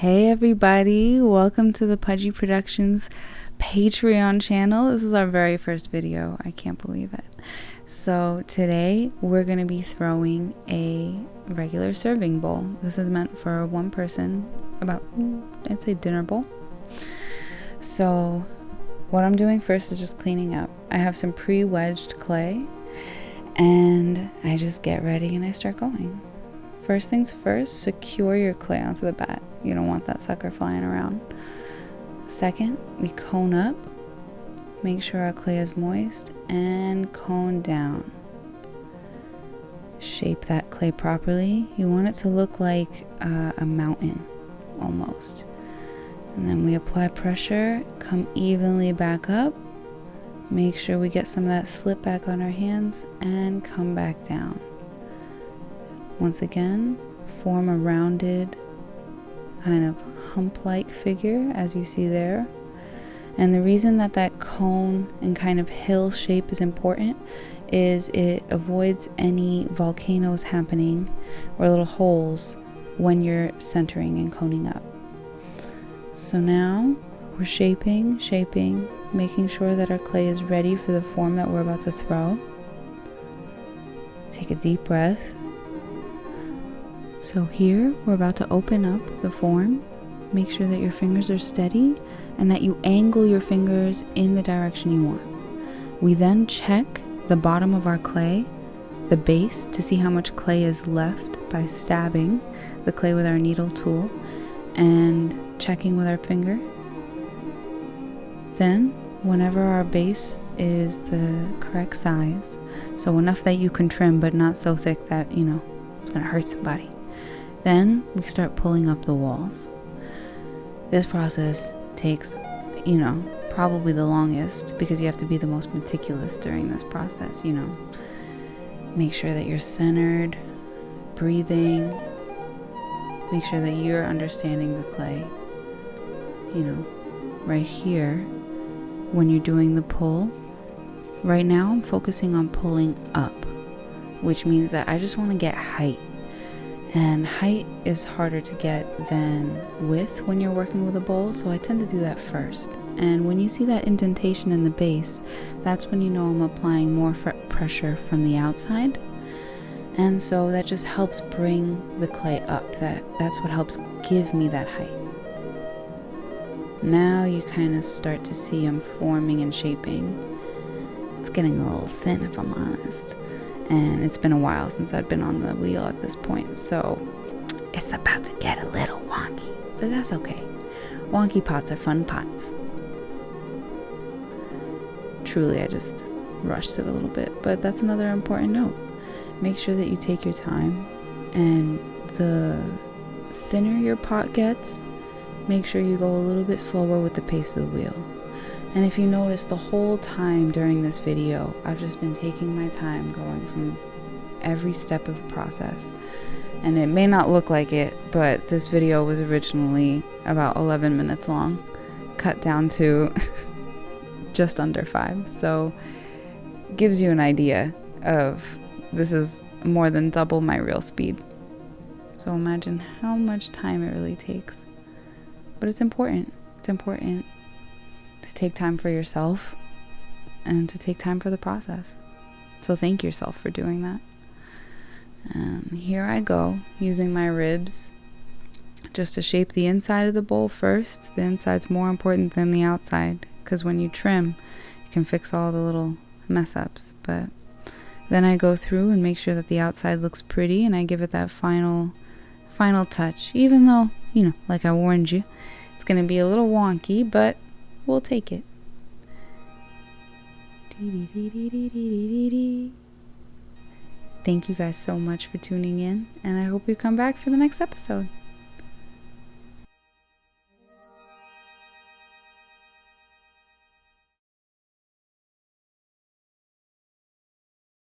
Hey everybody, welcome to the Pudge Productions Patreon channel. This is our very first video. I can't believe it. So today we're going to be throwing a regular serving bowl. This is meant for one person, about, I'd say, dinner bowl. So what I'm doing first is just cleaning up. I have some pre-wedged clay and I just get ready and I start going. First things first, secure your clay onto the bat. You don't want that sucker flying around. Second, we cone up. Make sure our clay is moist and cone down. Shape that clay properly. You want it to look like a mountain almost. And then we apply pressure, come evenly back up. Make sure we get some of that slip back on our hands and come back down. Once again, form a rounded kind of hump-like figure as you see there. And the reason that that cone and kind of hill shape is important is it avoids any volcanoes happening or little holes when you're centering and coning up. So now we're shaping, making sure that our clay is ready for the form that we're about to throw. Take a deep breath. So here, we're about to open up the form. Make sure that your fingers are steady and that you angle your fingers in the direction you want. We then check the bottom of our clay, the base, to see how much clay is left by stabbing the clay with our needle tool and checking with our finger. Then, whenever our base is the correct size, so enough that you can trim but not so thick that, it's gonna hurt somebody. Then we start pulling up the walls. This process takes, probably the longest because you have to be the most meticulous during this process, Make sure that you're centered, breathing. Make sure that you're understanding the clay. Right here, when you're doing the pull, right now I'm focusing on pulling up, which means that I just want to get height. And height is harder to get than width when you're working with a bowl, so I tend to do that first. And when you see that indentation in the base, that's when you know I'm applying more pressure from the outside. And so that just helps bring the clay up. That's what helps give me that height. Now you kind of start to see I'm forming and shaping. It's getting a little thin if I'm honest. And it's been a while since I've been on the wheel at this point, so it's about to get a little wonky, but that's okay. Wonky pots are fun pots. Truly, I just rushed it a little bit, but that's another important note. Make sure that you take your time, and the thinner your pot gets, make sure you go a little bit slower with the pace of the wheel. And if you notice, the whole time during this video, I've just been taking my time going from every step of the process. And it may not look like it, but this video was originally about 11 minutes long, cut down to just under 5. So gives you an idea of this is more than double my real speed. So imagine how much time it really takes. But it's important. It's important to take time for yourself and to take time for the process. So thank yourself for doing that. Here I go, using my ribs just to shape the inside of the bowl first. The inside's more important than the outside because when you trim, you can fix all the little mess ups. But then I go through and make sure that the outside looks pretty and I give it that final touch. Even though, like I warned you, it's going to be a little wonky, but we'll take it. Thank you guys so much for tuning in, and I hope you come back for the next episode.